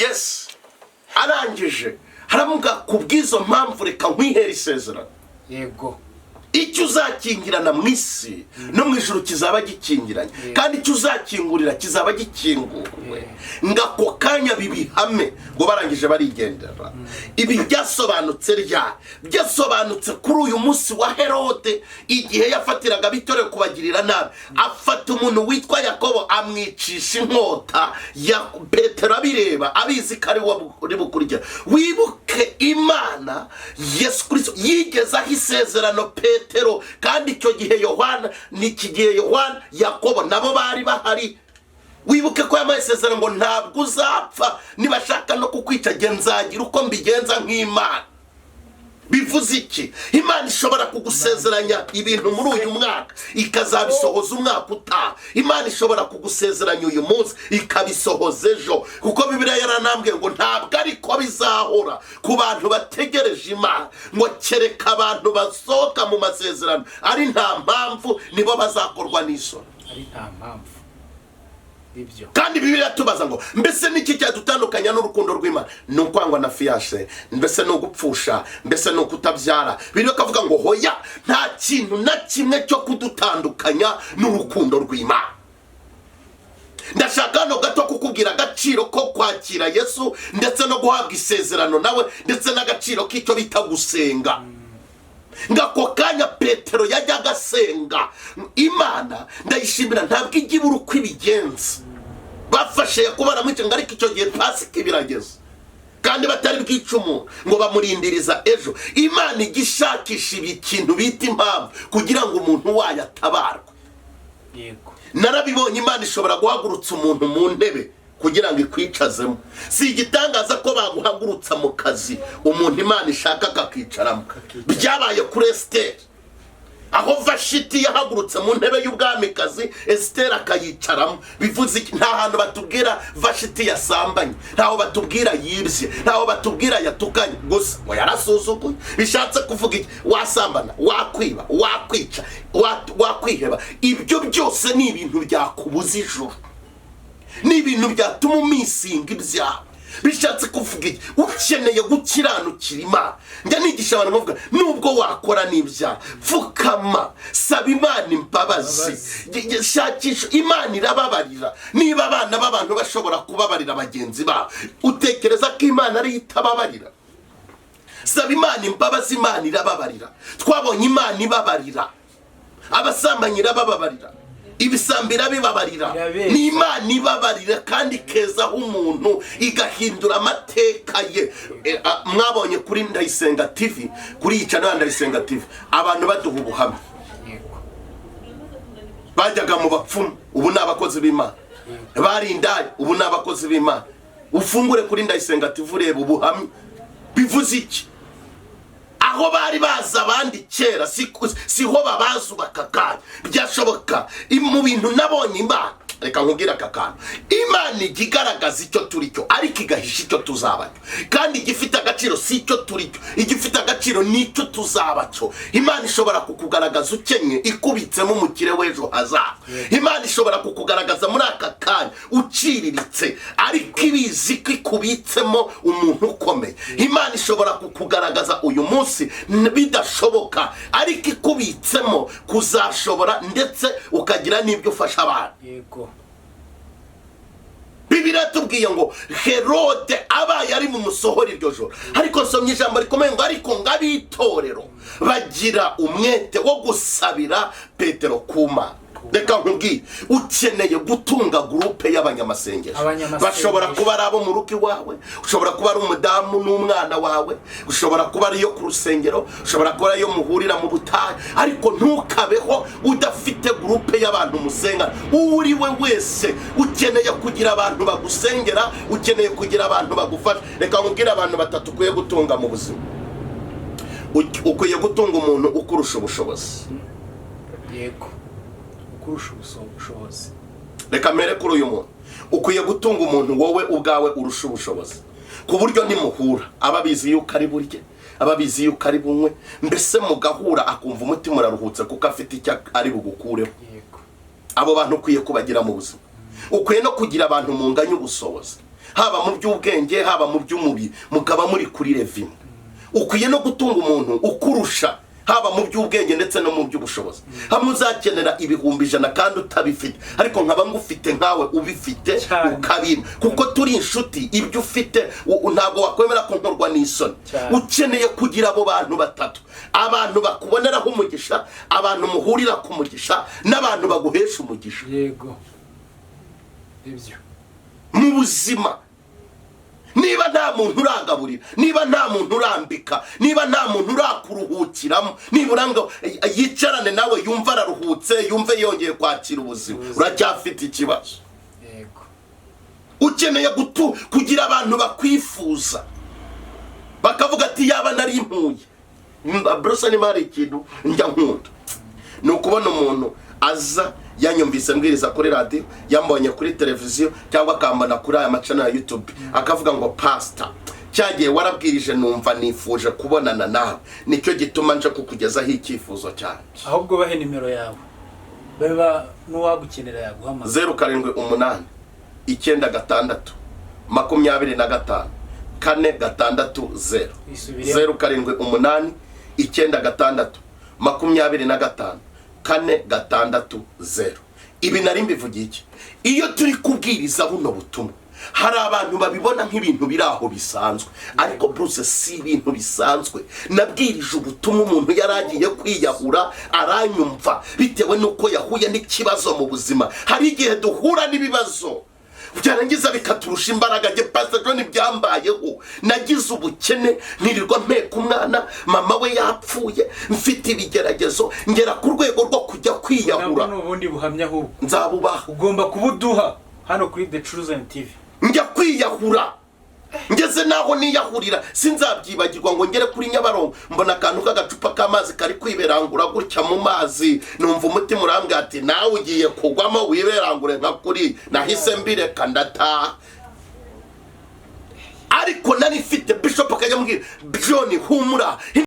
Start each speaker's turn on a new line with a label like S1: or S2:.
S1: yes arangije haramuga kubwizo mpamvu reka nkwihera isezerano
S2: yego
S1: icyo uzakingirana mu isi no mu ijuru kizaba gikingiranye kandi icyo uzakingurira kizaba gikinguwe ngako kanya bibihame ngo barangije barigendera ibi byasobanutse kuri uyu munsi wa Herode igihe yafatiraga bitore kubagirira nabi afata umuntu witwa Yakobo amwicisha inkota ya Petero abireba abizi kari uri bukurya wibuke Imana Yesu Kristo yigezaho isezerano Petero kandi icyo gihe Yohana nikigiye Yohana Yakobo nabo bari bahari wibuke ko yamasezerano ngo ntabwo uzapfa nibashaka no kukwica genzagira uko mbigenza nk'Imana bivuze iki Imana ishobora kugusezeranya ibintu muri uyu mwaka ikazabisohoza umwaka utaha Imana ishobora kugusezeranya uyu munsi ikabisohoza ejo kuko Bibiliya yaranambwiye ngo ntabwo ariko bizahora ku bantu bategereje Imana ngo kereka abantu basohoka mu masezerano ari nta mpamvu nibo bazakorwa n'isoni
S2: ari nta mpamvu ibyo
S1: kandi Bibiliya tubaza ngo mbese niki cyadutandukanya n'urukundo rw'Imana n'ukwangwa na fiancé mbese no gupfusha mbese no kutabyara Bibiliya kavuga ngo hoya nta kintu na kimwe cyo kudutandukanya n'urukundo rw'Imana ndashaka no gato kukubwira agaciro ko kwakira Yesu ndetse no guhabwa isezerano nawe ndetse n'agaciro k'icyo bita gusenga ngako kanya Petero yajyaga asenga Imana ndayishimira ntabwo igibura uko ibigenza bafashe kubara mwice ngo ariko icyo gihe Pasika ibirageze kandi batari bwicumu ngo bamurindiriza ejo Imana igishakisha ikintu bita impamvu kugira ngo umuntu wayo atabarwe
S2: yego
S1: narabibonye Imana ishobora guhagurutsa umuntu mu ntebe kugira ngo ikwicazemo si igitangaza ko baguhagurutsa mu kazi umuntu Imana ishaka akakicaramo byabaye kuri Esther aho Vashiti yahagurutse mu ntebe y'ubwamikazi Esther akayicaramo bivuze nta hantu batubwira Vashiti yasambanye ntaho batubwira yibye ntaho batubwira yatukanye gusa ngo yarasuzuguye bishatse kuvuga iki wasambana wakwiba wakwica wakwiheba ibyo byose ni ibintu byakubuza ijuru ni ibintu byatuma umisinga ibyaha bishatse kuvuga iki ukeneye gukiranukira Imana njya nigisha abantu bavuga nubwo wakora n'ibyaha pfukama saba Imana imbabazi shakisha Imana irababarira niba abana b'abantu bashobora kubabarira bagenzi babo utekereza ko Imana ari itababarira saba Imana imbabazi Imana irababarira twabonye Imana ibabarira abasambanyi irababarira ibisambira bibabarira ni Imana ibabarira kandi kezaho umuntu igahindura amateka ye mwabonye kuri Ndayisenga TV kuri icana Ndayisenga TV abantu baduha ubuhamya bajyaga mu bapfumu ubu n'abakozi b'Imana barindaye ubu n'abakozi b'Imana ufungure kuri Ndayisenga TV ureba ubuhamya bivuze iki aho bari baza abandi kera siho babazubaka kandi byashoboka mu bintu nabonye Imana reka nkubwira akakantu Imana igigaragaza icyo turi cyo ariko igahisha icyo tuzaba cyo kandi igifite agaciro si icyo turi cyo igifite agaciro nicyo tuzaba cyo Imana ishobora kukugaragaza ukenye ikubitsemo umukire w'ejo hazaza Imana ishobora kukugaragaza muri aka kanya uciriritse ariko ibizi ko ikubitsemo umuntu ukomeye Imana ishobora kukugaragaza uyu munsi bidashoboka ariko ikubitsemo kuzashobora ndetse ukagira n'ibyo ufasha abantu
S2: yego
S1: Bibiliya tubwiye ngo Herode abaye ari mu musohora iryo joro ariko nsomye ijambo rikomeye ngo ariko ngabitorero bagira umwete wo gusabira Petero kuma reka nkubwire ukeneye gutunga groupe y'abanyamasengesho bashobora kuba ari abo mu rugo iwawe ushobora kuba ari umudamu n'umwana wawe ushobora kuba ari yo ku rusengero ushobora kuba ari yo muhurira mu butayu ariko ntukabeho udafite groupe y'abantu musenga uri we wese ukeneye kugira abantu bagusengera ukeneye kugira abantu bagufasha reka nkubwire abantu batatu ukwiye gutunga mu buzima ukwiye gutunga umuntu ukurusha ubushobozi
S2: yego kurusha ubushobozi
S1: reka mere kuri uyu muntu ukwiye gutunga umuntu wowe ubwawe urusha ubushobozi ku buryo nimuhura ababizi yuko ari burye ababizi yuko ari bunywe mbese mugahura akumva umutima uraruhutse kuko afite icyo ari bugukureho abo bantu ukwiye kubagira mu buzima ukwiye no kugira abantu munganya ubushobozi haba mu by'ubwenge haba mu by'umubiri mukaba muri kuri revime. Ukwiye no gutunga umuntu ukurusha haba mu by'ubwenge ndetse no mu by'ubushobozi. Hamwe uzakenera ibihumbi 100 kandi utabifite, ariko nkaba ngufite nkawe ubifite ukabima, kuko turi inshuti. Ibyo ufite ntabwo wakwemera ko nkorwa n'isoni. Ukeneye kugira abo bantu batatu, abantu bakuboneraho umugisha, abantu muhurira ku mugisha, n'abantu baguhesha umugisha.
S2: Yego. Ibyo
S1: mu buzima. Niba nta muntu uragaburira, niba nta muntu urambika, niba nta muntu urakuruhukiramo, nibura ngo yicarane nawe yumva araruhutse, yumve yongeye kwakira ubuzima, uracyafite ikibazo.
S2: yego.
S1: Ukeneye kugira abantu bakwifuza, bakavuga ati yaba nari impuye. Bruce ni mari ikintu njya nkunda, ni ukubona umuntu aza yanyumvise mbwiriza kuri radio, yambonye kuri televiziyo cyangwa akambana kuri aya macana ya YouTube, akavuga ngo pastor cyagiye warabwirije numva nifuje kubonana nawe, nicyo gituma nje kukugezaho icyifuzo cyane.
S2: Ahubwo bahe nimero yawe, baba n'uwagukenera yaguhamagara.
S1: 078 96 25 460. 078 96 25 460. Ibi nari mbivugiye iki? Iyo turi kubwiriza buno butumwa, hari abantu babibona nk'ibintu biraho bisanzwe, ariko Bruce si ibintu bisanzwe. Nabwirije ubutumwa umuntu yaragiye kwiyahura, aranyumva bitewe nuko yahuye n'ikibazo mu buzima. Hari igihe duhura n'ibibazo byarangiza bikaturusha imbaraga. Je Pastor John byambayeho, nagize ubukene, ntirirwa mpeka umwana, mama we yapfuye, mfite ibigeragezo, ngera ku rwego rwo kujya kwiyahura.
S2: Ntabwo ubundi buhamya ahubwo
S1: nzabubaha,
S2: ugomba kubuduha hano kuri The Chosen TV.
S1: Njya kwiyahura, ngeze naho niyahurira, sinzabyibagirwa ngo ngere kuri Nyabarongo mbona akantu k'agacupa k'amazi kari kwiberangura gutya mu mazi, numva umutima urambwira ati nawe ugiye kugwamo wiberangure nka kuri. Nahise mbireka ndataha. Ariko nari mfite Bishop akajya mbwira, John humura.